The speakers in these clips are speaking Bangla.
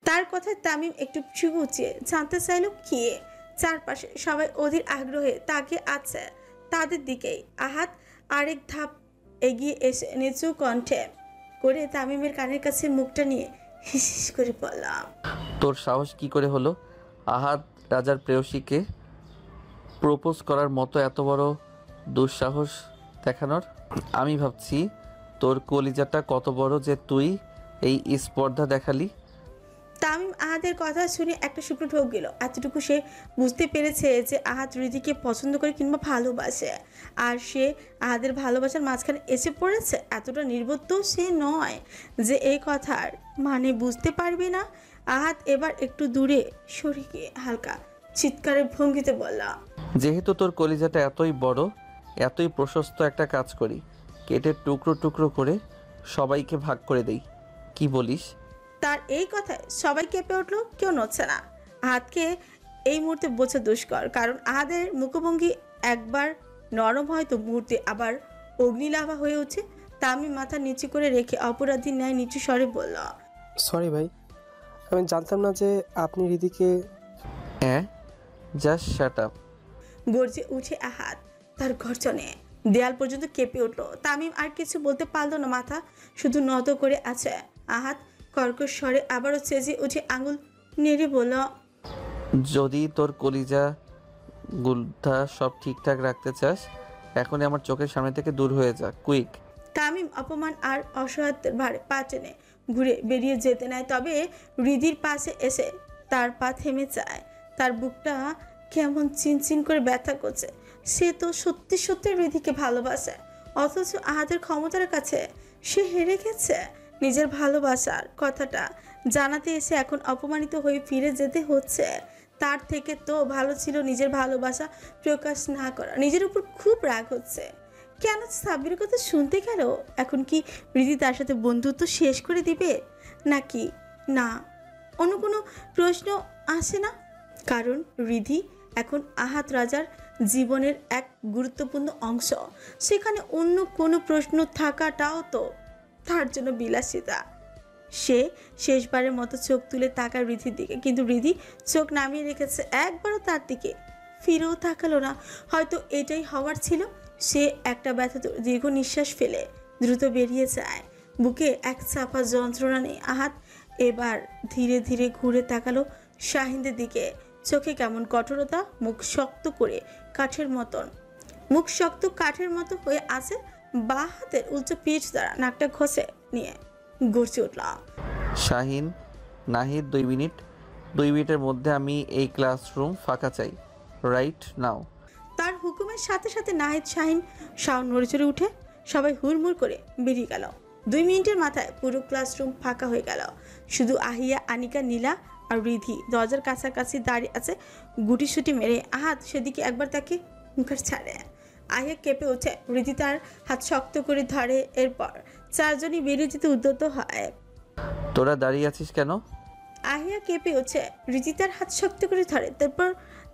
তার কথায় তামিম একটু গুছিয়ে জানতে চাইল কি। চারপাশে সবাই অধীর আগ্রহে তাকিয়ে আছে তাদের দিকেই। আহাত আরেক ধাপ এগিয়ে এসে নিচু কণ্ঠে করে তামিমের কানের কাছে মুখটা নিয়ে হিস করে বললাম, তোর সাহস কি করে হলো আহাদ রাজার প্রেয়সীকে প্রপোজ করার মতো এত বড় দুঃসাহস দেখানোর? আমি ভাবছি তোর কলিজাটা কত বড় যে তুই এই স্পর্ধা দেখালি। তামিম আহাদের কথা শুনে একটা শুকনো ঢোক গেল। এতটুকু সে বুঝতে পেরেছে যে আহাদ হৃদিকে পছন্দ করে কিংবা ভালোবাসে, আর সে আহাদের ভালোবাসার মাঝখানে এসে পড়েছে। এতটা নির্বোধ সে নয় যে এই কথার মানে বুঝতে পারবে না। আহাদ এবার একটু দূরে সরে গিয়ে হালকা চিৎকারের ভঙ্গিতে বলল, যেহেতু তোর কলিজাটা এতই বড়, এতই প্রশস্ত, একটা কাজ করি, কেটে টুকরো টুকরো করে সবাইকে ভাগ করে দেই, কি বলিস? তার এই কথায় সবাই কেঁপে উঠলো, কেউ নড়ছে না। আহাদকে এই মুহূর্তে বোঝা দুষ্কর, কারণ আহাদের মুখভঙ্গি একবার নরম হয়তো মুহূর্তে আবার অগ্নিলাভা হয়ে উঠছে। তামিম মাথা নিচু করে রেখে অপরাধীর ন্যায় নিচু স্বরে বলল, সরি ভাই, আমি জানতাম না যে আপনি হৃদিকে। হ্যাঁ, জাস্ট শাট আপ। গর্জে উঠে আহাদ। তার গর্জনে দেয়াল পর্যন্ত কেঁপে উঠলো। তামিম আর কিছু বলতে পারল না, মাথা শুধু নত করে আছে। আহাদ কর্কশ স্বরে আবারও চেঁচে উঠে আঙুল নেড়ে বলল, যদি তোর কলিজা গুলধা সব ঠিকঠাক রাখতে চাস, এখনই আমার চোখের সামনে থেকে দূর হয়ে যা, কুইক। তামিম অপমান আর অসহায়ত্বের ভারে পা টেনে ঘুরে বেরিয়ে যেতে নেয়, তবে হৃদির পাশে এসে তার পা থেমে যায়। তার বুকটা কেমন চিনচিন করে ব্যথা করছে। সে তো সত্যি সত্যি হৃদিকে ভালোবাসে, অথচ আহাদের ক্ষমতার কাছে সে হেরে গেছে। নিজের ভালোবাসার কথাটা জানাতে এসে এখন অপমানিত হয়ে ফিরে যেতে হচ্ছে। তার থেকে তো ভালো ছিল নিজের ভালোবাসা প্রকাশ না করা। নিজের উপর খুব রাগ হচ্ছে, কেন সাব্বিরের কথা শুনতে গেল? এখন কি হৃদি তার সাথে বন্ধুত্ব শেষ করে দিবে নাকি না? অন্য কোনো প্রশ্ন আসে না, কারণ হৃদি এখন আহাত রাজার জীবনের এক গুরুত্বপূর্ণ অংশ। সেখানে অন্য কোনো প্রশ্ন থাকাটাও তো তার জন্য বিলাসিতা। সে শেষবারের মতো চোখ তুলে তাকায় হৃদির দিকে, কিন্তু হৃদি চোখ নামিয়ে রেখেছে, একবারও তার দিকে ফিরেও তাকালো না। হয়তো এটাই হওয়ার ছিল। সে একটা ব্যথা দীর্ঘ নিঃশ্বাস ফেলে দ্রুত বেরিয়ে যায়। বুকে এক চাপা যন্ত্রণা নেই। আহাত এবার ধীরে ধীরে ঘুরে তাকালো শাহিনদের দিকে। চোখে কেমন কঠোরতা, মুখ শক্ত কাঠের মতো হয়ে আছে। বা হাতের উল্টো পিঠ দ্বারা নাকটা ঘষে নিয়ে গড়ছে উঠল, শাহিন, নাহিদ, 2 মিনিট। 2 মিনিটের মধ্যে আমি এই ক্লাসরুম ফাঁকা চাই, রাইট নাও। তার হুকুমের সাথে সাথে নাহিদ শাহিন শাওন নড়ে চড়ে উঠে সবাই হুড়মুড় করে বেরিয়ে গেল। 2 মিনিটের মাথায় পুরো ক্লাসরুম ফাঁকা হয়ে গেল। শুধু আহিয়া, আনিকা, নীলা আর রিধি দরজার কাছাকাছি দাঁড়িয়ে আছে গুটিসুটি মেরে। আহাত সেদিকে একবার তাকে মুখের ছাড়ে। আহিয়া কেঁপে ওঠে, রিধি তার হাত শক্ত করে ধরে। এরপর চারজনই বেরিয়ে যেতে উদ্যত হয়। তোরা দাঁড়িয়ে আছিস কেন? আহিয়া কেঁপে ওঠে, রিধি তার হাত শক্ত করে ধরে। তারপর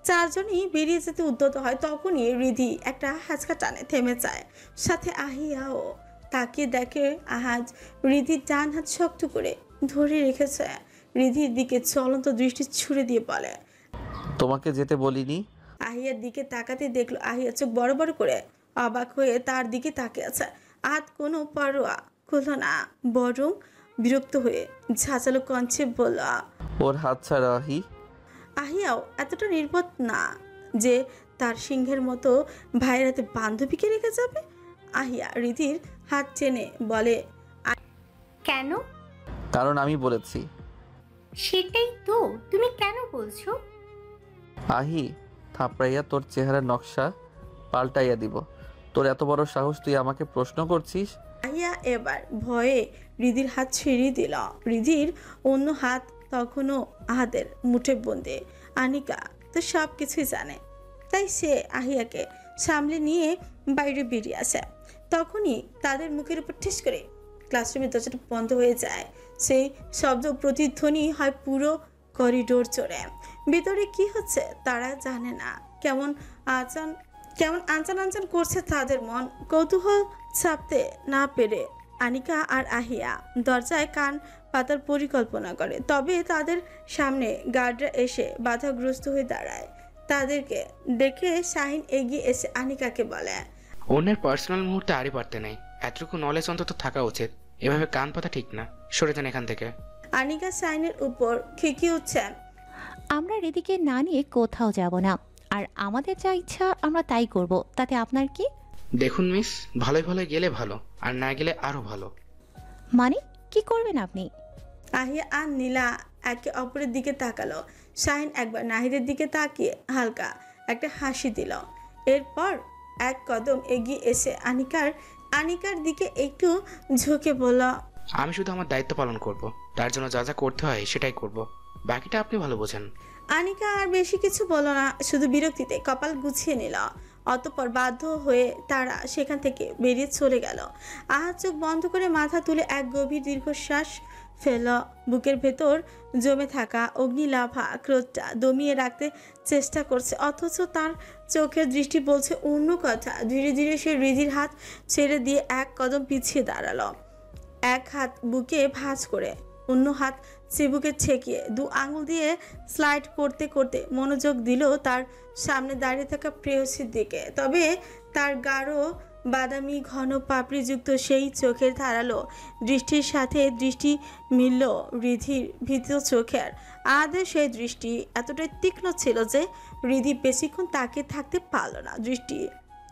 চারজনই বেরিয়ে যেতে উদ্যত হয়। তখনই রিধি একটা হাঁচকা টানে, থেমে যায়। সাথে আহিয়াও তাকিয়ে দেখে আহাজ রিধির ডান হাত শক্ত করে ধরে রেখেছে। রিধির দিকে চলন্ত দৃষ্টি ছুড়ে দিয়ে বলে, তোমাকে যেতে বলিনি। আহিয়ার দিকে তাকাতে দেখলো আহিয়া চোখ বড় বড় করে অবাক হয়ে তার দিকে তাকিয়ে আছে। আহাত কোনো পরোয়া করলো না, বরং বিরক্ত হয়ে ঝাঁচালো কণ্ঠে বলল, ওর হাত ছাড়া আহি। আহিয়াও এতটা নির্বোধ না যে তার সিংহের মতো ভাইয়ের হাতে বান্ধবীকে রেখে যাবে। আহিয়া রিধির হাত টেনে বলে, কেন? কারণ আমি বলেছি। সেটাই তো, তুমি কেন বলছো? আহি, থাপড়াইয়া তোর চেহারার নকশা পাল্টাইয়া দিব। তোর এত বড় সাহস, তুই আমাকে প্রশ্ন করছিস? আহিয়া এবার ভয়ে রিধির হাত ছিঁড়ে দিল। রিধির অন্য হাত তখনও আহাদের মুঠে বন্দে। আনিকা তো সব কিছুই জানে, তাই সে আহিয়াকে সামলে নিয়ে বাইরে বেরিয়ে আসে। তখনই তাদের মুখের উপর ঠেস করে ক্লাসরুমের দরজাটা বন্ধ হয়ে যায়। সেই শব্দ প্রতিধ্বনি হয় পুরো করিডোর জুড়ে। ভিতরে কি হচ্ছে তারা জানে না। কেমন আনচান আনচান করছে তাদের মন। কৌতূহল ছাপতে না পেরে আনিকা আর আহিয়া দরজায় কান পাতার পরিকল্পনা করে। তবে তাদের সামনে গার্ডরা এসে বাধাগ্রস্ত হয়ে দাঁড়ায়। তাদেরকে দেখে শাহিন এগিয়ে এসে আনিকাকে বলে, অন্যের পার্সোনাল মুহূর্তে আড়ি পারতে নেই, এতটুকু নলেজ অন্তত থাকা উচিত। এভাবে কান পাতা ঠিক না, সরে যান এখান থেকে। আনিকা শাহিনের উপর খিকি উঠছে। আমরা রিদিকে না নিয়ে কোথাও যাব না, আর আমাদের যা ইচ্ছা আমরা তাই করব, তাতে আপনার কি? দেখুন মিস, ভালোই ভালোই গেলে ভালো, আর না গেলে আরো ভালো। মানে কি করবেন আপনি? আহিয়া আর নীলা একে অপরের দিকে তাকালো। শাহিন একবার নাহিদের দিকে তাকিয়ে হালকা একটা হাসি দিল। এরপর এক কদম এগিয়ে এসে আনিকার দিকে একটু ঝুঁকে বলল, আমি শুধু আমার দায়িত্ব পালন করব, তার জন্য যা যা করতে হয় সেটাই করব, বাকিটা আপনি ভালো বোঝেন। আনিকা আর বেশি কিছু বলল না, শুধু বিরক্তিতে কপাল গুছিয়ে নিল। অতঃপর বাধ্য হয়ে তারা সেখান থেকে বেরিয়ে চলে গেল। আহাদ চোখ বন্ধ করে মাথা তুলে এক গভীর দীর্ঘশ্বাস ফেল। বুকের ভেতর জমে থাকা অগ্নিলাভা ক্রোধটা দমিয়ে রাখতে চেষ্টা করছে, অথচ তার চোখের দৃষ্টি বলছে অন্য কথা। ধীরে ধীরে সে রিদির হাত ছেড়ে দিয়ে এক কদম পিছিয়ে দাঁড়ালো। এক হাত বুকে ভাঁজ করে অন্য হাত চিবুকে ছেঁকিয়ে দু আঙুল দিয়ে স্লাইড করতে করতে মনোযোগ দিল তার সামনে দাঁড়িয়ে থাকা প্রেয়সীর দিকে। তবে তার গাঢ় বাদামি ঘন পাপড়িযুক্ত সেই চোখের ধারালো দৃষ্টির সাথে দৃষ্টি মিলল রিধির ভীত চোখের। আদের সেই দৃষ্টি এতটাই তীক্ষ্ণ ছিল যে রিধি বেশিক্ষণ তাকিয়ে থাকতে পারল না। দৃষ্টি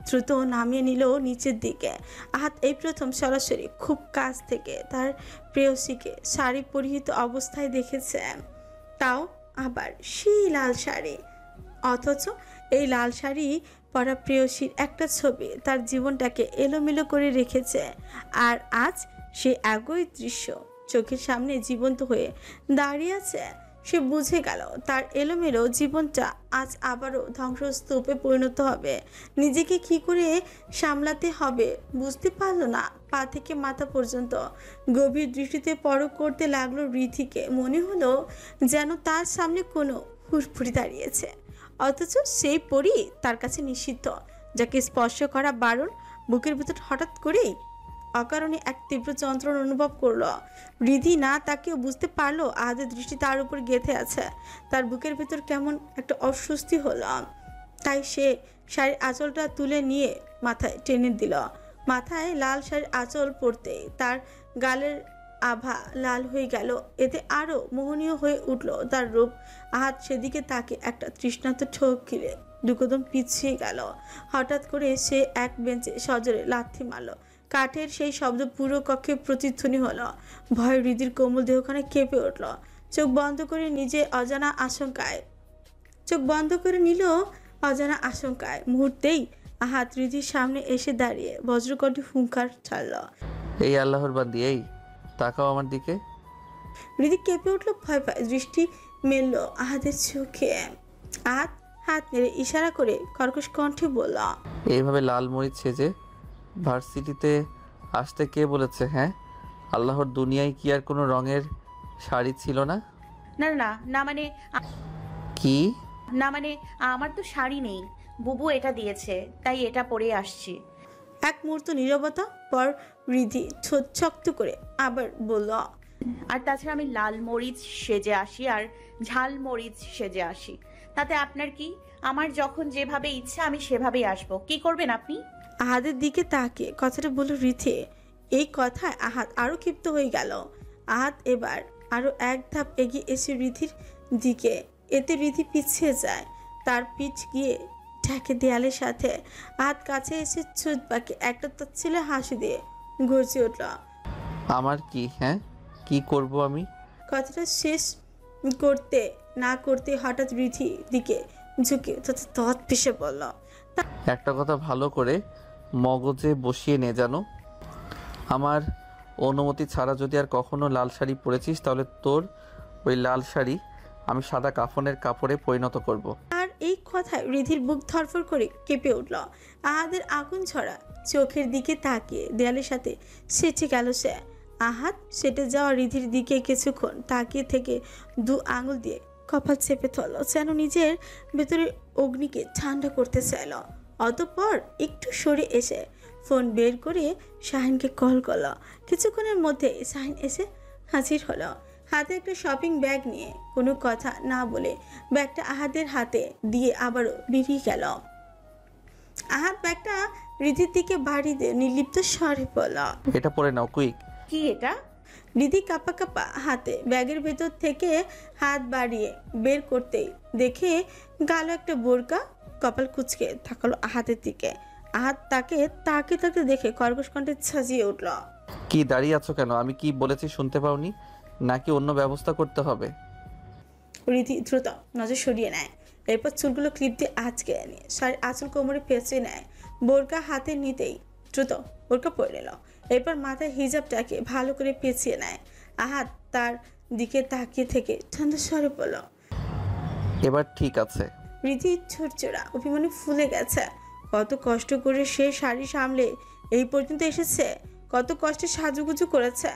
দ্রুত নামিয়ে নিল নিচের দিকে। আহাত এই প্রথম সরাসরি খুব কাছ থেকে তার প্রেয়সীকে শাড়ি পরিহিত অবস্থায় দেখেছে, তাও আবার সেই লাল শাড়ি। অথচ এই লাল শাড়ি পরা প্রেয়সীর একটা ছবি তার জীবনটাকে এলোমেলো করে রেখেছে। আর আজ সে একই দৃশ্য চোখের সামনে জীবন্ত হয়ে দাঁড়িয়ে আছে। সে বুঝে গেল তার এলোমেলো জীবনটা আজ আবারও ধ্বংসস্তূপে পরিণত হবে। নিজেকে কি করে সামলাতে হবে বুঝতে পারল না। পা থেকে মাথা পর্যন্ত গভীর দৃষ্টিতে পরখ করতে লাগলো রিধিকে। মনে হলো যেন তার সামনে কোনো হুড়ফুড়ি দাঁড়িয়েছে, অথচ সেই পরী তার কাছে নিষিদ্ধ, যাকে স্পর্শ করা বারণ। বুকের ভিতর হঠাৎ করেই অকারণে এক তীব্র যন্ত্রণা অনুভব করলো। রিধি না তাকেও বুঝতে পারলো আহাদের দৃষ্টি তার উপর গেঁথে আছে। তার বুকের ভিতর কেমন একটা অস্বস্তি হলো। তাই সে শাড়ির আঁচলটা তুলে নিয়ে মাথায় টেনে দিল। মাথায় লাল শাড়ির আঁচল পরতে তার গালের আভা লাল হয়ে গেল। এতে আরো মোহনীয় হয়ে উঠল তার রূপ। আহাদ সেদিকে তাকে একটা তৃষ্ণার্ত ঠোক গিলে দুকদম পিছিয়ে গেল। হঠাৎ করে সে এক বেঞ্চে সজোরে লাথি মারল। কাঠের সেই শব্দ পুরো কক্ষে প্রতিধ্বনি হলো। ভয় রিদির কোমল দেহখানে কেঁপে উঠল। চোখ বন্ধ করে নিল অজানা আশঙ্কায়। মুহূর্তেই আহাত রিদির সামনে এসে দাঁড়িয়ে বজ্রকণ্ঠে হুঙ্কার ছাড়ল, এই আল্লাহর বান্দি, এই তাকাও আমার দিকে। রিদি কেঁপে উঠল ভয় পায়। দৃষ্টি মেলল আহাদের চোখে। আহাত হাত নেড়ে ইশারা করে কর্কশ কণ্ঠে বলল, এইভাবে লাল মরিচ সেজে ভার্সিটিতে আসতে কে বলেছে? হ্যাঁ, আল্লাহর দুনিয়ায় কি আর কোনো রঙের শাড়ি ছিল না? না না না মানে কি না মানে আমার তো শাড়ি নেই, বুবু এটা দিয়েছে, তাই এটা পরে আসছি। এক মুহূর্ত নীরবতা পর রিধি ঠোঁট শক্ত করে আবার বলল, আর তাছাড়া আমি লাল মরিচ সেজে আসি আর ঝাল মরিচ সেজে আসি, তাতে আপনার কি? আমার যখন যেভাবে ইচ্ছা আমি সেভাবেই আসবো, কি করবেন আপনি? আহাদের দিকে তাকিয়ে কথাটা বলল রিধি। এই কথায় আহাদ আরো ক্ষিপ্ত হয়ে গেল। আহাদ এবার আরো এক ধাপ এগিয়ে এসে রিধির দিকে। এতে রিধি পিছিয়ে যায়, তার পিঠ গিয়ে ঠেকে দেয়ালের সাথে। আহাদ কাছে এসে চুদ বাকি একটা তাচ্ছিলে হাসি দিয়ে গর্জে উঠল, আমার কি? হ্যাঁ, কি করব আমি? কথাটা শেষ করতে না করতে হঠাৎ রিধি দিকে ঝুঁকে তৎ পিষে বলল, একটা কথা ভালো করে মগজে বসিয়ে নে, জানো, আমার অনুমতি ছাড়া যদি আর কখনো লাল শাড়ি পরেছিস তাহলে তোর ওই লাল শাড়ি আমি সাদা কাফনের কাপড়ে পরিণত করব। আর এই কথায় রিধির বুক ধরফর করে কেঁপে উঠল। আহাদের আগুন ছড়া চোখের দিকে তাকিয়ে দেয়ালের সাথে সেচে গেল সে। আহাদ সেটে যাওয়া রিধির দিকে কিছুক্ষণ তাকিয়ে থেকে দু আঙুল দিয়ে কপাল চেপে ধরল, যেন নিজের ভেতরে অগ্নিকে ঠান্ডা করতে চাইল। অতঃপর একটু সরে এসে ফোন বের করে শাহিনকে কল করল। কিছুক্ষণের মধ্যে শাহিন এসে হাজির হলো, হাতে একটা শপিং ব্যাগ নিয়ে। কোনো কথা না বলে ব্যাগটা আহাদের হাতে দিয়ে আবারও বেরিয়ে গেল। আহাদ ব্যাগটা রিধির দিকে বাড়ি দিয়ে নির্লিপ্ত স্বরে বলল, এটা পরে নাও কুইক। কি এটা? রিধি কাপা কাপা হাতে ব্যাগের ভেতর থেকে হাত বাড়িয়ে বের করতেই দেখে গালো একটা বোরকা। কপাল কুচকে থাকলো আহাতের দিকে। আহাত তাকে তাকে তাকে দেখে কর্কশ কণ্ঠে ছাজিয়ে উঠল, কি দাঁড়িয়ে আছো কেন? আমি কি বলেছি শুনতে পাওনি? নাকি অন্য ব্যবস্থা করতে হবে? রিধি দ্রুত নজর সরিয়ে নেয়, এরপর চুলগুলো ক্লিপ দিয়ে আঁচকে নিয়ে শাড়ির আঁচল কোমরে পেঁচে নেয়। বোরকা হাতে নিতেই দ্রুত বোরকা পরে নিল। এরপর মাথায় হিজাবটাকে ভালো করে পেঁচিয়ে নেয়। আহাত তার দিকে তাকিয়ে থেকে ঠান্ডা স্বরে বলল, এবার ঠিক আছে। রিধি ছোটচোড়া অভিমানে ফুলে গেছে। কত কষ্ট করে সে শাড়ি সামলে এই পর্যন্ত এসেছে, কত কষ্টে সাজুগুজু করেছে,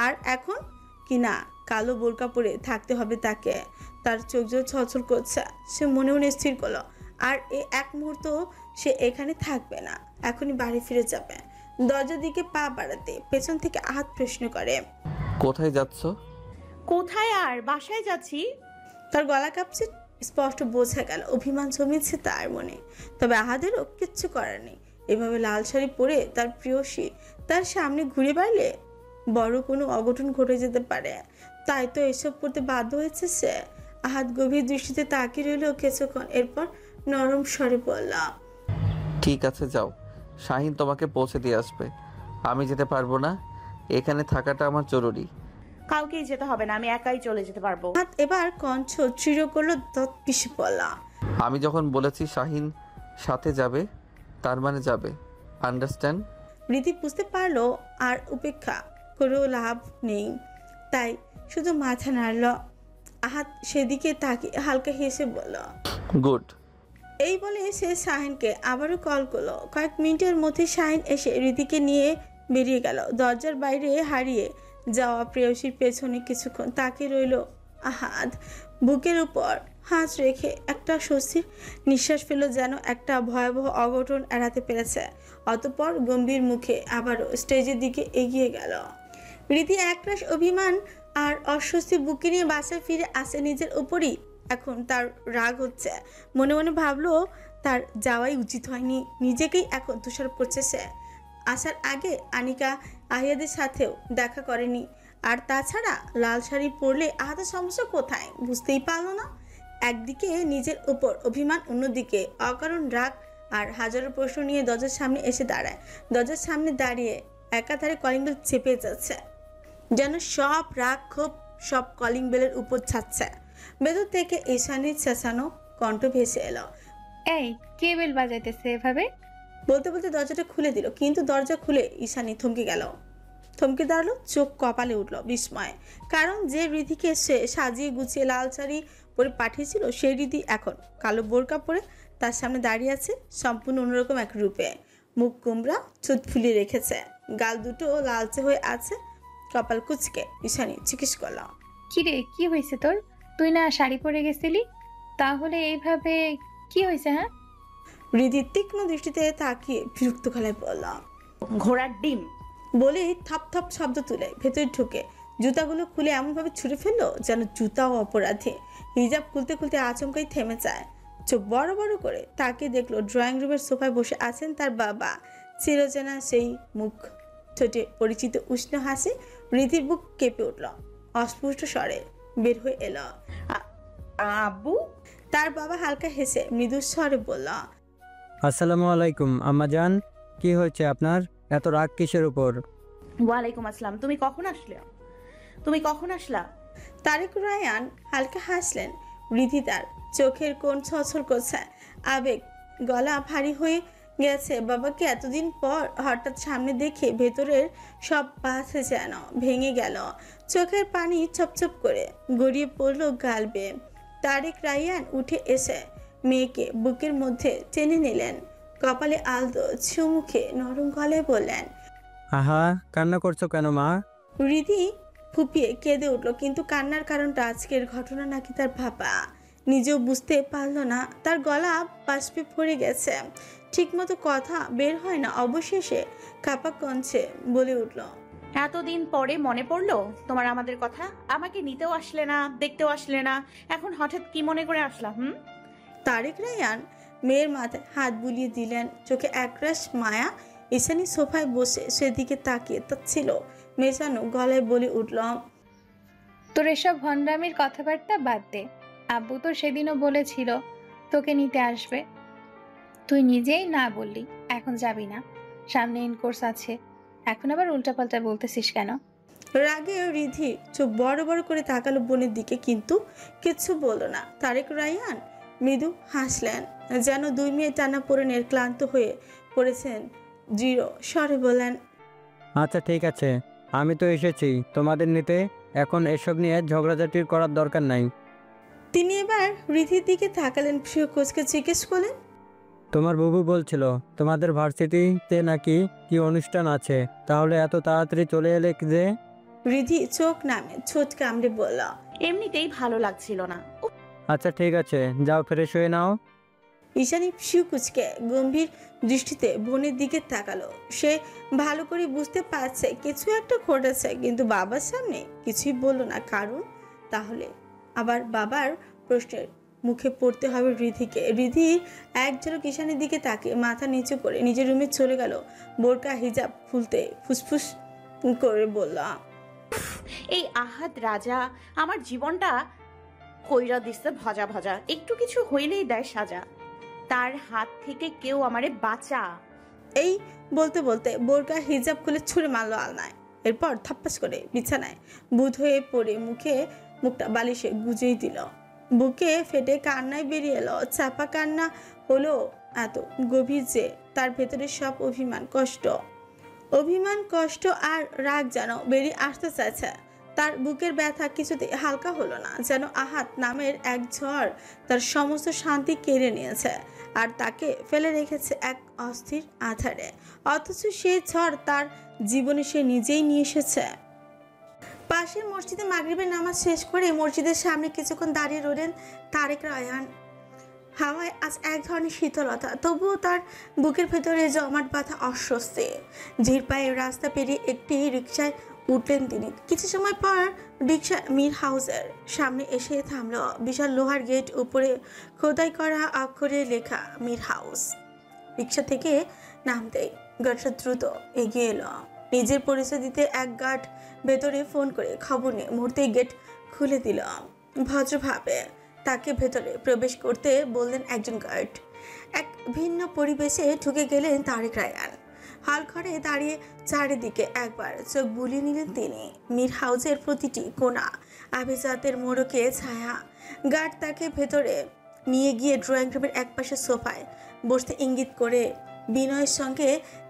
আর এখন কি না কালো বোরকা পরে থাকতে হবে তাকে। তার চোখ জোর ছলছল করছে। সে মনে মনে স্থির করলো আর এই এক মুহূর্ত সে এখানে থাকবে না, এখনই বাড়ি ফিরে যাবে। দরজার দিকে পা বাড়াতে পেছন থেকে আহাত প্রশ্ন করে, কোথায় যাচ্ছ? কোথায় আর? বাসায় যাচ্ছি। তার গলা কাঁপছে, স্পষ্ট বোঝা গেল অভিমান জমেছে তার মনে। তবে আহাদেরও কিচ্ছু করার নেই। এভাবে লাল শাড়ি পরে তার প্রিয়সী তার সামনে ঘুরে বেড়ালে বড় কোনো অঘটন ঘটে যেতে পারে। তাই তো এসব করতে বাধ্য হয়েছে সে। আহাদ গভীর দৃষ্টিতে তাকিয়ে রইল কিছুক্ষণ, এরপর নরম স্বরে বলল, ঠিক আছে যাও, শাহিন তোমাকে পৌঁছে দিয়ে আসবে। আমি যেতে পারবো না, এখানে থাকাটা আমার জরুরি। কাউকেই যেতে হবে না, আমি একাই চলে যেতে পারবো। আহাদ এবার কণ্ঠ দৃঢ় করলো, দত পিষে বলল, আমি যখন বলেছি শাহিন সাথে যাবে, তার মানে যাবে। আন্ডারস্ট্যান্ড? রীতি বুঝতে পারলো আর উপেক্ষা করেও লাভ নেই, তাই শুধু মাথা নাড়ল। আহাদ সেদিকে তাকিয়ে হালকা হেসে বলল, গুড। এই বলে সে শাহিনকে আবারও কল করলো। কয়েক মিনিটের মধ্যে শাহিন এসে রীতিকে নিয়ে বেরিয়ে গেল। দরজার বাইরে হারিয়ে যাওয়া প্রেয়সীর পেছনে কিছুক্ষণ তাকিয়ে রইল আহাদ। বুকের উপর হাত রেখে একটা স্বস্তির নিঃশ্বাস ফেল, যেন একটা ভয়াবহ অঘটন এড়াতে পেরেছে। অতঃপর গম্ভীর মুখে আবারও স্টেজের দিকে এগিয়ে গেল। রীতি একরাশ অভিমান আর অস্বস্তি বুকে নিয়ে বাসায় ফিরে আসে নিজের উপরই। এখন তার রাগ হচ্ছে। মনে মনে ভাবলো তার যাওয়াই উচিত হয়নি। নিজেকেই এখন দোষারোপ করছে সে। আসার আগে আনিকা আহিয়াদের সাথেও দেখা করেনি। আর তাছাড়া লাল শাড়ি পরলে আহাদের সমস্যা কোথায় বুঝতেই পারলো না। একদিকে নিজের উপর অভিমান, অন্যদিকে অকারণ রাগ আর হাজারো প্রশ্ন নিয়ে দরজার সামনে এসে দাঁড়ায়। দরজার সামনে দাঁড়িয়ে একাধারে কলিং বেল চেপে যাচ্ছে, যেন সব রাগ ক্ষোভ সব কলিং বেলের উপর ছাড়ছে। ভেতর থেকে ঈশানীর চেঁচানো কণ্ঠ ভেসে এলো, এই কে বেল বাজাইতেছে এভাবে? বলতে বলতে দরজাটা খুলে দিল, কিন্তু দরজা খুলে ঈশানী থমকে গেল। থমকে দাঁড়ালো, চোখ কপালে উঠল বিস্ময়। কারণ যে রিধিকে সে সাজিয়ে গুছিয়ে লাল শাড়ি পরে পাঠিয়েছিল, সেই রিধি এখন কালো বোরকা পরে তার সামনে দাঁড়িয়ে আছে, সম্পূর্ণ অন্যরকম এক রূপে। মুখ কুমড়া, চোখ ফুলিয়ে রেখেছে, গাল দুটো লালচে হয়ে আছে। কপাল কুচকে ঈশানী জিজ্ঞেস করল, কিরে কি হয়েছে তোর? তুই না শাড়ি পরে গেছিলি, তাহলে এইভাবে কি হয়েছে? হ্যাঁ, রিধি তীক্ষ্ণ দৃষ্টিতে তাকিয়ে বিরক্ত গলায় বলল, ঘোড়ার ডিম। বলেই থপ থপ শব্দ তুলে ভেতরে ঢুকে জুতাগুলো খুলে এমনভাবে ছুঁড়ে ফেললো যেন জুতাও অপরাধী। হিজাব খুলতে খুলতে আচমকাই থেমে যায়। চোখ বড় বড় করে তাকিয়ে দেখলো ড্রয়িং রুমের সোফায় বসে আছেন তার বাবা। চিরচেনা সেই মুখ, ঠোঁটে পরিচিত উষ্ণ হাসি। রীতির বুক কেঁপে উঠল, অস্পষ্ট স্বরে বের হয়ে এলো, আব্বু। তার বাবা হালকা হেসে মৃদু স্বরে বলল, আসসালামু আলাইকুম আম্মাজান, কি হয়েছে আপনার? এত রাগ কিসের উপর? ওয়ালাইকুম আসসালাম। তুমি কখন আসলা? তারেক রায়ান হালকা হাসলেন। রীতি তার চোখের কোণ ছলছল করছে, আবেগ গলা ভারী হয়ে গেছে। বাবাকে এতদিন পর হঠাৎ সামনে দেখে ভেতরের সব বাঁধে যেন ভেঙে গেল। চোখের পানি ছপছপ করে গড়িয়ে পড়ল গাল বেয়ে। তারেক রায়ান উঠে এসে মেয়েকে বুকের মধ্যে টেনে নিলেন। কপালে আলতো চুমুখে নরম গলায় বললেন, আহা, কান্না করছো কেন মা? রীতি ফুপিয়ে কেঁদে উঠল, কিন্তু কান্নার কারণটা আজকের ঘটনা নাকি তার ভাবা নিজেও বুঝতে পারল না। তার গলা বাষ্পে ভরে গেছে, ঠিকমতো কথা বের হয় না। অবশেষে কাপা কণ্ঠে বলে উঠল, এতদিন পরে মনে পড়লো তোমার আমাদের কথা? আমাকে নিতেও আসলে না, দেখতেও আসলে না, এখন হঠাৎ কি মনে করে আসলা? তারেক রায়ান মেয়ের মাথায় হাত বুলিয়ে দিলেন। চোখে একরাশ মায়া। ঈশানী সোফায় বসে সেদিকে তাকিয়ে ছিল। মেশানো গলায় বলে উঠল, তোর এসব ভণ্ডামির কথাবার্তা বাদ দে। আব্বু তো সেদিনও বলেছিল তোকে নিতে আসবে, তুই নিজেই না বললি। এখন যাবি না, সামনে ইনকোর্স আছে, এখন আবার উল্টাপাল্টা বলতেছিস কেন? রাগে রিধি চোখ বড় বড় করে তাকালো বোনের দিকে, কিন্তু কিচ্ছু বলল না। তারেক রায়ান মৃদু হাসলেন, যেন 2 মেয়ে টানা পড়েনের ক্লান্ত হয়ে পড়েছেন। দৃঢ় স্বরে বলেন, আচ্ছা ঠিক আছে, আমি তো এসেছি তোমাদের নিতে, এখন এসব নিয়ে ঝগড়াঝাটি করার দরকার নাই। তিনি এবার রিধির দিকে তাকালেন, প্রিয় কোচকে জিজ্ঞেস করলেন, তোমার বুবু বলছিল তোমাদের ভার্সিটিতে নাকি কি অনুষ্ঠান আছে, তাহলে এত তাড়াতাড়ি চলে এলে যে? রিধি চোখ নামে ছোট কামড়ে বলল, এমনিতেই ভালো লাগছিল না। আচ্ছা ঠিক আছে, যাও ফ্রেশ হয়ে নাও। ঈশানী শিউকুচকে গম্ভীর দৃষ্টিতে বোনের দিকে তাকালো। সে ভালো করে বুঝতে পারছে কিছু একটা ঘটেছে, কিন্তু বাবার সামনে কিছুই বলল না। কারণ তাহলে আবার বাবার প্রশ্নের মুখে পড়তে হবে রিধিকে। রিধি এক ঝলক ঈশানীর দিকে তাকিয়ে মাথা নিচু করে নিজের রুমে চলে গেল। বোরকা হিজাব খুলতে ফুসফুস করে বলল, এই আহাদ রাজা আমার জীবনটা কইরা দিচ্ছে ভজা ভজা, একটু কিছু হইলেই দেয় সাজা। তার হাত থেকে কেউ আমারে বাঁচা। এই বলতে বলতে বোরকা হিজাব খুলে ছুঁড়ে মারল আলনায়। এরপর থাপ্পাস করে বিছানায় বুধ হয়ে পড়ে মুখটা বালিশে গুজেই দিল। বুকে ফেটে কান্নায় বেরিয়ে এলো। চাপা কান্না হলো এত গভীর যে তার ভেতরে সব অভিমান কষ্ট আর রাগ যেন বেরিয়ে আসতে চাইছে। তার বুকের ব্যথা কিছুতে হালকা হলো না, যেন আহাত নামের এক ঝড় তার সমস্ত শান্তি কেড়ে নিয়েছে আর তাকে ফেলে রেখেছে এক অস্থির আধারে। অথচ সেই ঝড় তার জীবনে সে নিজেই নিয়ে এসেছে। পাশের মসজিদে মাগরিবের নামাজ শেষ করে মসজিদের সামনে কিছুক্ষণ দাঁড়িয়ে রইলেন তারেক রায়ান। হাওয়ায় আজ এক ধরনের শীতলতা, তবুও তার বুকের ভেতরে জমাট বাঁধা অস্বস্তি। ধীর পায়ে রাস্তা পেরিয়ে একটি রিকশায় উঠলেন তিনি। কিছু সময় পর রিকশা মীর হাউসের সামনে এসে থামলো। বিশাল লোহার গেট, উপরে খোদাই করা অক্ষরে লেখা মীর হাউস। রিকশা থেকে নামতেই গার্ডটা দ্রুত এগিয়ে এলো। নিজের পরিচয় দিতে এক গার্ড ভেতরে ফোন করে খবর নিয়ে মুহূর্তেই গেট খুলে দিল। ভদ্রভাবে তাকে ভেতরে প্রবেশ করতে বললেন একজন গার্ড। এক ভিন্ন পরিবেশে ঢুকে গেলেন তারেক রায়ান। হল ঘরে দাঁড়িয়ে চারিদিকে একবার চোখ বুলিয়ে নিলেন তিনি। মীর হাউসের প্রতিটি কোণা আভিজাতের মোড়কে ছায়া। গার্ড তাকে ভেতরে নিয়ে গিয়ে ড্রয়িং রুমের একপাশে সোফায় বসতে ইঙ্গিত করে বিনয়ের সঙ্গে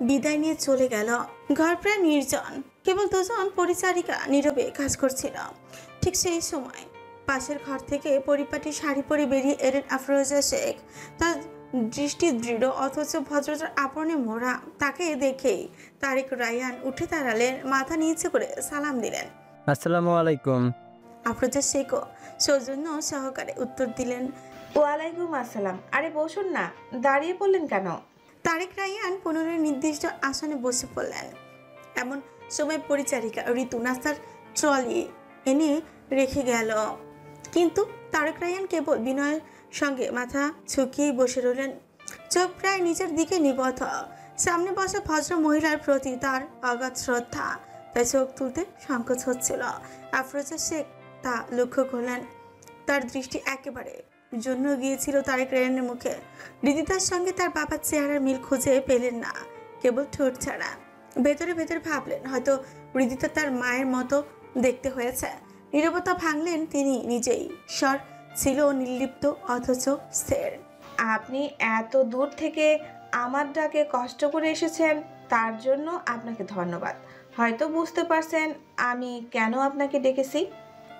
বিদায় নিয়ে চলে গেল। ঘর প্রায় নির্জন, কেবল 2 জন পরিচারিকা নীরবে কাজ করছিল। ঠিক সেই সময় পাশের ঘর থেকে পরিপাটি শাড়ি পরে বেরিয়ে এলেন আফরোজা শেখ। তার দৃষ্টি দৃঢ় অথচ ভদ্রতার আবরণে মোড়া। তাকে দেখেই তারেক রায়ান উঠে দাঁড়ালেন, মাথা নিচু করে সালাম দিলেন। আসসালামু আলাইকুম। আফরোজা শেখও সৌজন্য সহকারে উত্তর দিলেন, ওয়ালাইকুম আসসালাম। আরে বসুন না, দাঁড়িয়ে পড়লেন কেন? তারেক রায়ান পুনরায় নির্দিষ্ট আসনে বসে পড়লেন। এমন সময় পরিচারিকা ঋতু নাস্তার ট্রলি এনে রেখে গেল, কিন্তু তারেক রায়ান কেবল বিনয়ের সঙ্গে মাথা ঝুঁকিয়ে বসে রইলেন, চোখ প্রায় নিচের দিকে নিবদ্ধ। সামনে বসা ভদ্র মহিলার প্রতি তার অগাধ শ্রদ্ধা, তাই চোখ তুলতে সংকোচ হচ্ছিল। আফরোজা শেখ তা লক্ষ্য করলেন। তার দৃষ্টি একেবারে জন্য গিয়েছিল তারেক রায়ানের মুখে। রিদিতার সঙ্গে তার বাবার চেহারার মিল খুঁজে পেলেন না, কেবল ঠোঁট ছাড়া। ভেতরে ভেতরে ভাবলেন হয়তো রিদিতা তার মায়ের মতো দেখতে হয়েছে। নীরবতা ভাঙলেন তিনি নিজেই। স্বর ছিল নির্লিপ্ত অথচ স্থির। আপনি এত দূর থেকে আমার ডাকে কষ্ট করে এসেছেন, তার জন্য আপনাকে ধন্যবাদ। হয়তো বুঝতে পারছেন আমি কেন আপনাকে ডেকেছি।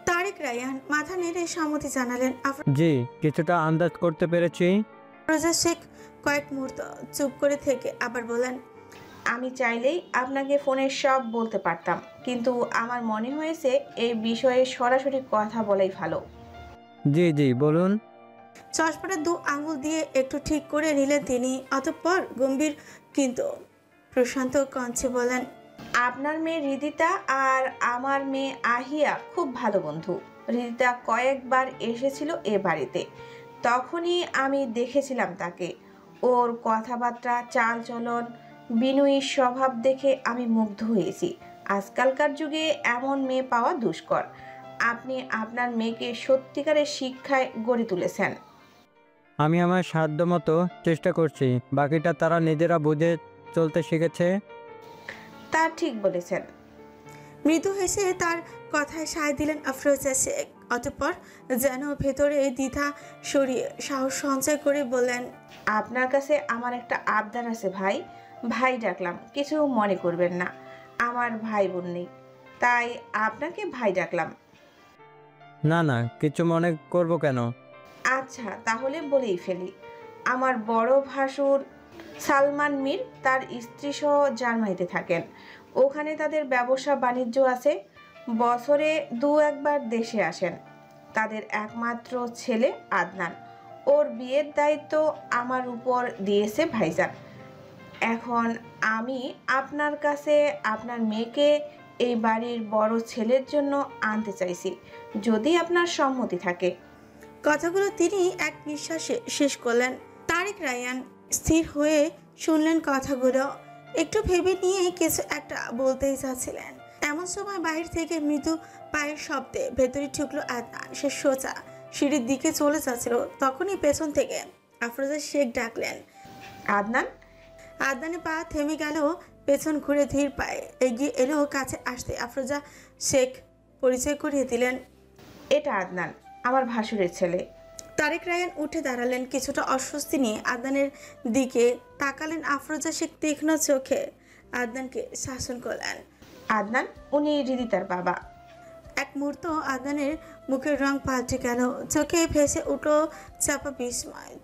তারেক রায়ান মাথা নেড়ে সম্মতি জানালেন। জি, কিছুটা আন্দাজ করতে পেরেছি। আফরোজা শেখ কয়েক মুহূর্ত চুপ করে থেকে আবার বলেন, আমি চাইলেই আপনাকে ফোনে সব বলতে পারতাম, কিন্তু আমার মনে হয়েছে এই বিষয়ে সরাসরি কথা বলাই ভালো। জি জি বলুন। চশমাটা 2 আঙ্গুল দিয়ে একটু ঠিক করে নিলেন তিনি। অতঃপর গম্ভীর কিন্তু প্রশান্ত কণ্ঠে বলেন, আপনার মেয়ে হৃদিতা আর আমার মেয়ে আহিয়া খুব ভালো বন্ধু। হৃদিতা কয়েকবার এসেছিল এ বাড়িতে, তখনই আমি দেখেছিলাম তাকে। ওর কথাবার্তা, চালচলন, বিনয়ী স্বভাব দেখে আমি মুগ্ধ হয়েছি। আজকালকার যুগে এমন মেয়ে পাওয়া দুষ্কর। আপনি আপনার মেয়েকে সত্যিকারের শিক্ষায় গড়ে তুলেছেন। আমি আমার সাধ্য মতো চেষ্টা করছি, বাকিটা তারা নিজেরা বুঝে চলতে শিখেছে। তা ঠিক বলেছেন। মৃদু হেসে তার কথায় সায় দিলেন আফরোজা শেখ। অতঃপর যেন ভেতরে দ্বিধা সরিয়ে সাহস সঞ্চয় করে বললেন, আপনার কাছে আমার একটা আবদার আছে ভাই। ভাই ডাকলাম, কিছু মনে করবেন না। আমার ভাই বোন নেই, তাই আপনাকে ভাই ডাকলাম। না না, কিছু মনে করব কেন? আচ্ছা, তাহলে বলেই ফেলি। আমার বড় ভাসুর সালমান মীর তার স্ত্রী সহ জার্মানিতে থাকেন। ওখানে তাদের ব্যবসা বাণিজ্য আছে। বছরে 2-1বার দেশে আসেন। তাদের একমাত্র ছেলে আদনান। ওর বিয়ের দায়িত্ব আমার উপর দিয়েছে ভাইজান। এখন আমি আপনার কাছে আপনার মেয়েকে এই বাড়ির বড় ছেলের জন্য আনতে চাইছি, যদি আপনার সম্মতি থাকে। কথাগুলো তিনি এক নিঃশ্বাসে শেষ করলেন। তারেক রায়ান স্থির হয়ে শুনলেন কথাগুলো। একটু ভেবে নিয়ে কিছু একটা বলতেই চাচ্ছিলেন, এমন সময় বাহির থেকে মৃদু পায়ের শব্দে ভেতরে ঢুকলো আদনান। সে সোজা সিঁড়ির দিকে চলে যাচ্ছিল, তখনই পেছন থেকে আফরোজা শেখ ডাকলেন, আদনান। আদনানের পা থেমে গেল। পেছন ঘুরে ধীর পায়ে এগিয়ে এলো। কাছে আসতে আফরোজা শেখ পরিচয় করিয়ে দিলেন, এটা আদনান, আমার ভাসুরের ছেলে। তারেক রায়ান উঠে দাঁড়ালেন। কিছুটা অস্বস্তি নিয়ে আদনানের দিকে তাকালেন। আফরোজা শেখ তীক্ষ্ণ চোখে আদনানকে শাসন করলেন, আদনান, উনি হৃদিতার বাবা। এক মুহূর্ত আদনানের মুখের রং পাল্টে গেল, চোখে ভেসে উঠল চাপা বিস্ময়।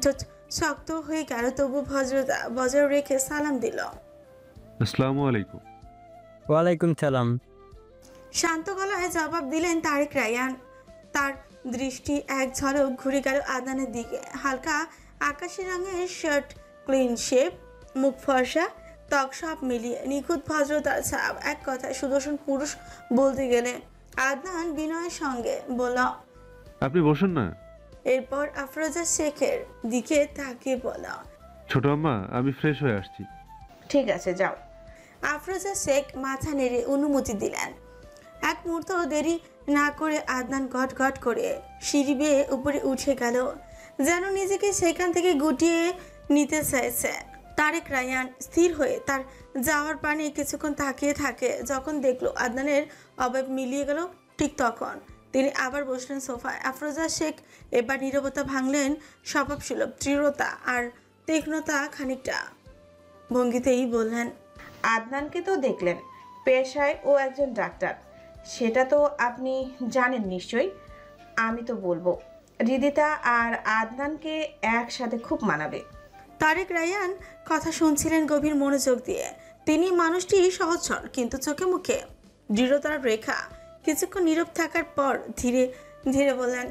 ঠোঁট শক্ত হয়ে গেল, তবু ভদ্রতা বজায় রেখে সালাম দিল। আসসালামু আলাইকুম। ওয়ালাইকুম সালাম। শান্ত গলায় জবাব দিলেন তারেক রায়ান। তার দৃষ্টি এক ঝলক ঘুরে গেল আদনানের দিকে। হালকা আকাশি রঙের শার্ট, ক্লিন শেপ, মুখ ফর্সা, ত্বক সব মিলিয়ে নিখুঁত ভদ্রতার ছাপ। এক কথায় সুদর্শন পুরুষ বলতে গেলে। আদনান বিনয়ের সঙ্গে বলল, আপনি বসুন না। এরপর আফরোজা শেখের দিকে তাকিয়ে বলল, ছোট আম্মা, আমি ফ্রেশ হয়ে আসছি। ঠিক আছে, যাও। আফরোজা শেখ মাথা নেড়ে অনুমতি দিলেন। এক মুহূর্ত দেরি না করে আদনান গট গট করে সিঁড়ি বেয়ে উপরে উঠে গেল, যেন নিজেকে সেখান থেকে গুটিয়ে নিতে চাইছে। তারেক রায়ান স্থির হয়ে তার যাওয়ার পানে কিছুক্ষণ তাকিয়ে থাকে। যখন দেখলো আদনানের অবয়ব মিলিয়ে গেল, ঠিক তখন তিনি আবার বসলেন সোফায়। আফরোজা শেখ এবার নীরবতা ভাঙলেন। স্বভাবসুলভ দৃঢ়তা আর তীক্ষ্ণতা খানিকটা ভঙ্গিতেই বললেন, আদনানকে তো দেখলেন, পেশায় ও একজন ডাক্তার, সেটা তো আপনি জানেন নিশ্চয়ই। আমি তো বলবো হৃদিতা আর আদনানকে একসাথে খুব মানাবে। তারেক রায়ান কথা শুনছিলেন গভীর মনোযোগ দিয়ে। তিনি মানুষটি সহজ সরল, কিন্তু চোখে মুখে দৃঢ়তার রেখা। কিছুক্ষণ নীরব থাকার পর ধীরে ধীরে বললেন,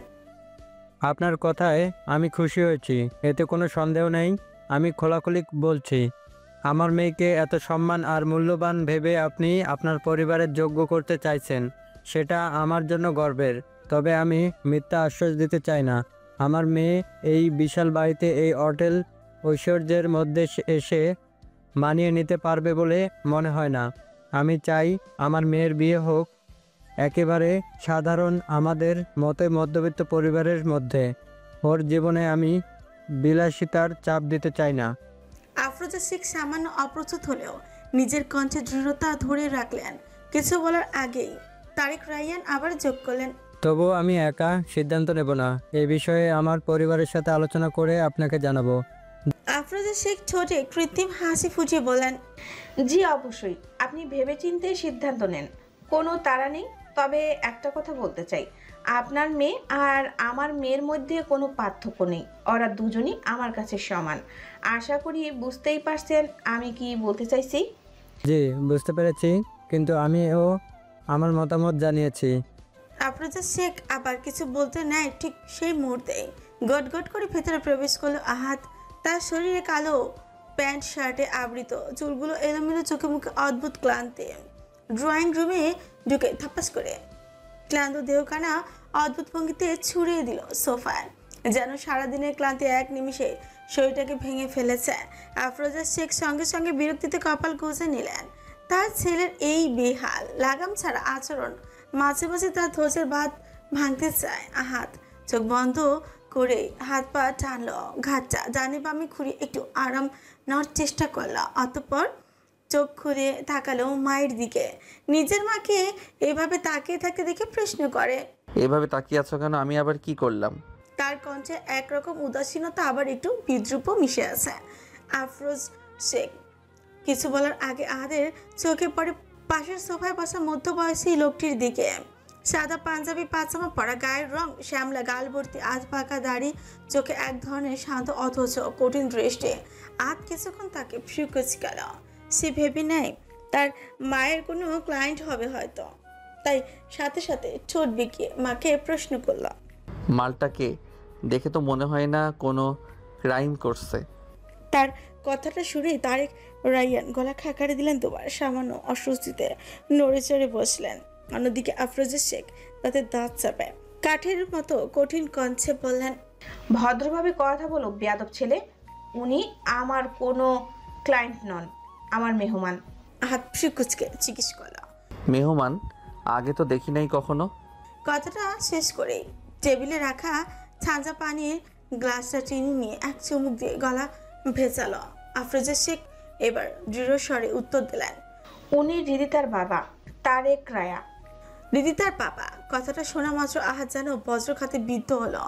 আপনার কথায় আমি খুশি হয়েছি, এতে কোনো সন্দেহ নেই। আমি খোলাখুলি বলছি, আমার মেয়েকে এত সম্মান আর মূল্যবান ভেবে আপনি আপনার পরিবারের যোগ্য করতে চাইছেন, সেটা আমার জন্য গর্বের। তবে আমি মিথ্যা আশ্বাস দিতে চাই না। আমার মেয়ে এই বিশাল বাড়িতে, এই হোটেল ঐশ্বর্যের মধ্যে এসে মানিয়ে নিতে পারবে বলে মনে হয় না। আমি চাই আমার মেয়ের বিয়ে হোক একেবারে সাধারণ, আমাদের মতে মধ্যবিত্ত পরিবারের মধ্যে। ওর জীবনে আমি বিলাসিতার চাপ দিতে চাই না। আফরোজা শেখ সামান্য অপ্রস্তুত হলেও নিজের কণ্ঠে দৃঢ়তা ধরে রাখলেন। কিছু বলার আগেই তারেক রায়ান আবার যোগ করলেন, তবুও আমি একা সিদ্ধান্ত নেব না। এই বিষয়ে আমার পরিবারের সাথে আলোচনা করে আপনাকে জানাবো। আফরোজা শেখ ঠোঁটে কৃত্রিম হাসি ফুটিয়ে বলেন, জি অবশ্যই, আপনি ভেবেচিন্তে সিদ্ধান্ত নেন, কোনো তাড়া নেই। তবে একটা কথা বলতে চাই, আপনার মেয়ে আর আমার মেয়ের মধ্যে কোনো পার্থক্য নেই। ওরা দুজনই আমার কাছে সমান। আশা করি বুঝতেই পারছেন আমি কি বলতে চাইছি। জি, বুঝতে পেরেছি, কিন্তু আমিও আমার মতামত জানিয়েছি। আফরোজা শেখ আবার কিছু বলতে নেয়, ঠিক সেই মুহূর্তে গট গট করে ভেতরে প্রবেশ করলো আহাদ। তার শরীরে কালো প্যান্ট শার্টে আবৃত, চুলগুলো এলোমেলো, চোখে মুখে অদ্ভুত ক্লান্তি। ড্রয়িং রুমে ঢুকে থাপ্পাস করে ক্লান্ত দেহখানা অদ্ভুত ভঙ্গিতে ছুড়িয়ে দিল সোফায়, যেন সারাদিনের ক্লান্তি এক নিমিষে শরীরটাকে ভেঙে ফেলেছে। আফরোজা শেখ সঙ্গে সঙ্গে বিরক্তিতে কপাল গুঁজে নিলেন। তার ছেলের এই বেহাল লাগাম ছাড়া আচরণ মাঝে মাঝে তার ধৈর্যের বাঁধ ভাঙতে চায়। আহাত চোখ বন্ধ করে হাত পা টানলো, ঘাটটা ডানে বামে ঘুরিয়ে একটু আরাম নেওয়ার চেষ্টা করলো। অতঃপর চোখ খুলে তাকালো মায়ের দিকে। নিজের মাকে এভাবে তাকিয়ে থাকতে দেখে প্রশ্ন করে, এভাবে তাকিয়ে আছো কেন? আমি আবার কি করলাম? তার কণ্ঠে একরকম উদাসীনতা, আবার একটু বিদ্রুপও মিশে আছে। আফরোজ শেখ কিছু বলার আগে আহাদের চোখে পড়ে পাশের সোফায় বসা মধ্যবয়সী লোকটির দিকে। সাদা পাঞ্জাবি পাজামা পরা, গায়ের রং শ্যামলা, গাল ভর্তি আধ পাকা দাড়ি, চোখে এক ধরনের শান্ত অথচ কঠিন দৃষ্টি। আধ কিছুক্ষণ তাকে ফ্রিকুচি গেল। সে ভেবে নেয় তার মায়ের কোনো ক্লায়েন্ট হবে হয়তো, তাই সাথে সাথে ঠোঁট বিকিয়ে মাকে প্রশ্ন করল, মালটাকে দেখে তো মনে হয় না কোনো ক্রাইম করছে। তার কথাটা শুনেই তারেক রায়ান গলা খাকারে দিলেন দুবার, সামান্য অস্বস্তিতে নড়ে চড়ে বসলেন। অন্যদিকে আফরোজা শেখ তাতে দাঁত চাপে কাঠের মতো কঠিন কণ্ঠে বললেন, ভদ্রভাবে কথা বলো বেয়াদব ছেলে। উনি আমার কোনো ক্লায়েন্ট নন, আমার মেহমান। হাত ফ্রিকুচকে জিজ্ঞেস করল, মেহমান? আগে তো দেখি নাই কখনো। কথাটা শেষ করেই টেবিলে রাখা ঠান্ডা পানির গ্লাসটা টেনে নিয়ে এক চুমুক দিয়ে গলা ভেজালো। আফরোজা শেখ এবার দৃঢ় স্বরে উত্তর দিলেন, উনি রিদিতার বাবা, তারেক রায়া। রিদিতার বাবা? কথাটা শোনা মাত্র আহাত যেন বজ্রখাতে বিদ্ধ হলো।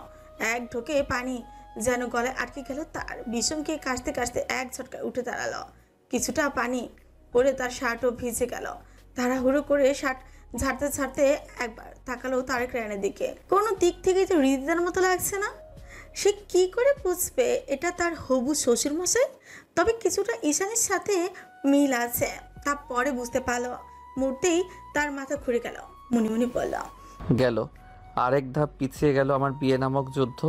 এক ঢোকে পানি যেন গলায় আটকে গেল তার। বিষমকে কাশতে কাশতে এক ঝটকায় উঠে দাঁড়ালো। কিছুটা পানি পরে তার শার্টও ভিজে গেল। তাড়াহুড়ো করে শার্ট ঝাড়তে ঝাড়তে একবার তাকালো তারেক রায়ানের দিকে। কোনো দিক থেকে তো রিদিতার মতো লাগছে না। সে কি করে বুঝবে এটা তার হবু শ্বশুর মশাই? তবে কিছুটা ঈশানের সাথে মিল আছে, তা পরে বুঝতে পারলো। মুহূর্তেই তার মাথা ঘুরে গেল। মনে মনে বলল, গেল আরেক ধাপ পিছিয়ে গেল আমার বিয়ে নামক যুদ্ধ।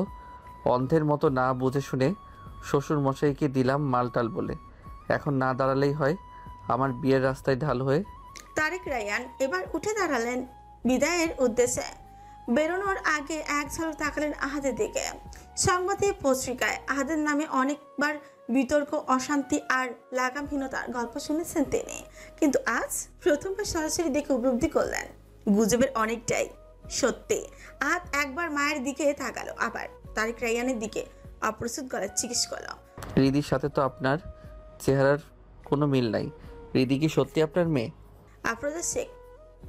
অন্ধের মতো না বুঝে শুনে শ্বশুর মশাইকে দিলাম মালটাল বলে। এখন না দাঁড়ালেই হয় আমার বিয়ের রাস্তায় ঢাল হয়ে। তারেক রায়ান এবার উঠে দাঁড়ালেন বিদায়ের উদ্দেশ্যে। বেরোনোর আগে এক ঝলক তাকালেন আহাদের দিকে। সংবাদে পত্রিকায় আহাদের নামে অনেকবার বিতর্ক, অশান্তি আর লাগামহীনতার গল্প শুনেছেন তিনি, কিন্তু আজ প্রথমবার সরাসরি দেখে উপলব্ধি করলেন গুজবের অনেকটাই সত্যি। আহাদ একবার মায়ের দিকে তাকালো, আবার তারেক রায়ানের দিকে অপ্রস্তুত গলায় জিজ্ঞেস করল, রিদির সাথে তো আপনার চেহারার কোনো মিল নাই। রিদি কি সত্যি আপনার মেয়ে? আফরোজা শেখ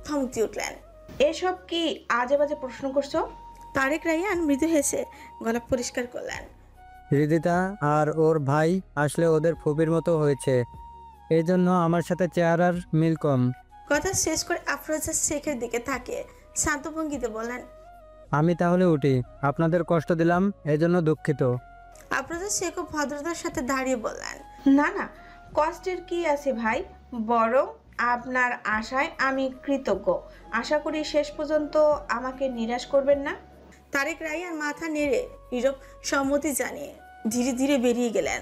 থমক দিয়ে উঠলেন, এসব কি আজে বাজে প্রশ্ন করছো? তারেক রায়ান মৃদু হেসে গলা পরিষ্কার করলেন, হৃদিতা আর ওর ভাই আসলে ওদের ফুপির মতো হয়েছে, এই জন্য আমার সাথে চেহারার মিল কম। কথা শেষ করে আফরোজা শেখের দিকে তাকিয়ে শান্ত ভঙ্গিতে বললেন, আমি তাহলে উঠি, আপনাদের কষ্ট দিলাম এজন্য দুঃখিত। আফরোজা শেখও ভদ্রতার সাথে দাঁড়িয়ে বললেন, না না, কষ্টের কি আছে ভাই, বরং আপনার আশায় আমি কৃতজ্ঞ। আশা করি শেষ পর্যন্ত আমাকে নিরাশ করবেন না। তারেক রায়ান মাথা নেড়ে নীরব সম্মতি জানিয়ে ধীরে ধীরে বেরিয়ে গেলেন।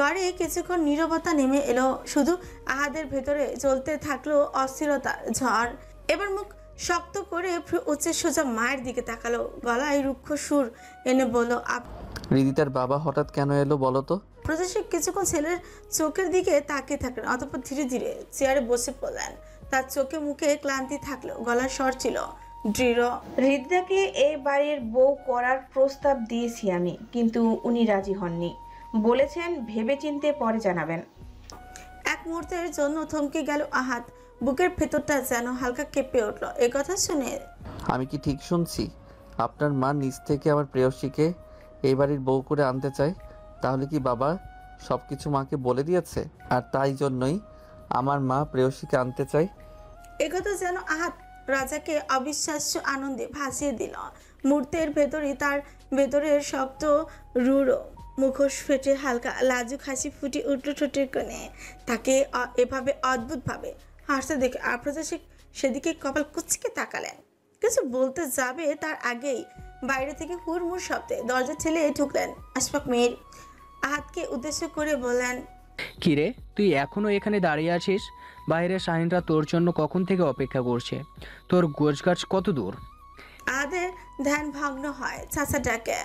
ঘরে কিছুক্ষণ নীরবতা নেমে এলো, শুধু আহাদের ভেতরে চলতে থাকলো অস্থিরতার ঝড়। এবার মুখ শক্ত করে উচ্চে সোজা মায়ের দিকে তাকালো, গলায় রুক্ষ সুর এনে বলল, রিদি তার বাবা হঠাৎ কেন এলো বলো তো? প্রজাশিক কিছুক্ষণ ছেলের চোখের দিকে তাকিয়ে থাকলেন, অতঃপর ধীরে ধীরে চেয়ারে বসে পড়লেন। তার চোখে মুখে ক্লান্তি থাকলো, গলার স্বর ছিল দৃঢ়। হৃদাকে এই বাড়ির বউ করার প্রস্তাব দিয়েছি আমি, কিন্তু উনি রাজি হননি। বলেছেন ভেবেচিন্তে পরে জানাবেন। এক মুহূর্তের জন্য থমকে গেল আহাদ, বুকের ভেতরটা যেন হালকা কেঁপে উঠল এই কথা শুনে। আমি কি ঠিক শুনছি? আপনার মা নিজ থেকে আমার প্রেয়সীকে এই বাড়ির বউ করে আনতে চায়? তাহলে কি বাবা সব কিছু মাকে বলে দিয়েছে, আর তাই জন্যই আমার মা প্রেয়সীকে আনতে চায়? একথা যেন আহাদ রাজাকে অবিশ্বাস্য আনন্দে ভাসিয়ে দিল। মুহূর্তের ভেতরই তার ভেতরের শক্ত রূঢ় মুখোশ ফেটে হালকা লাজুক হাসি ফুটে উঠল ঠোঁটের কোণে। তাকে এভাবে অদ্ভুতভাবে হাসতে দেখে আফরোজা শেখ সেদিকে কপাল কুচকে তাকালেন। কিছু বলতে যাবে তার আগেই বাইরে থেকে হুড়মুড় শব্দে দরজা ঠেলে ঢুকলেন আশফাক মেয়ের। আহাদকে উদ্দেশ্য করে বললেন, কিরে, তুই এখনো এখানে দাঁড়িয়ে আছিস? বাইরে শাহিনরা তোর জন্য কখন থেকে অপেক্ষা করছে। তোর গোছগাছ কত দূর? আহাদের ধ্যান ভগ্ন হয় চাচা ডাকে।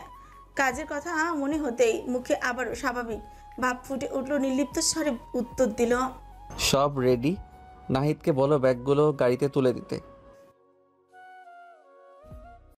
কাজের কথা মনে হতেই মুখে আবারও স্বাভাবিক ভাব ফুটে উঠল। নির্লিপ্ত স্বরে উত্তর দিল, সব রেডি। নাহিদকে বলো ব্যাগগুলো গাড়িতে তুলে দিতে।